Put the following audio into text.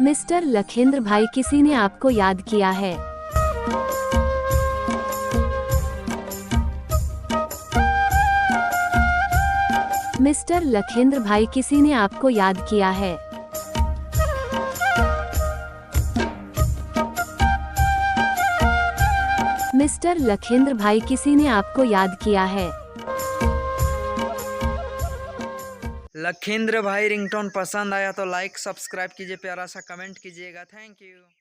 Mister Lakhendra भाई, किसी ने आपको याद किया है। मिस्टर लखेंद्र भाई, किसी ने आपको याद किया है। मिस्टर लखेंद्र भाई, किसी ने आपको याद किया है। लखेंद्र भाई रिंगटोन पसंद आया तो लाइक सब्सक्राइब कीजिए, प्यारा सा कमेंट कीजिएगा। Thank you.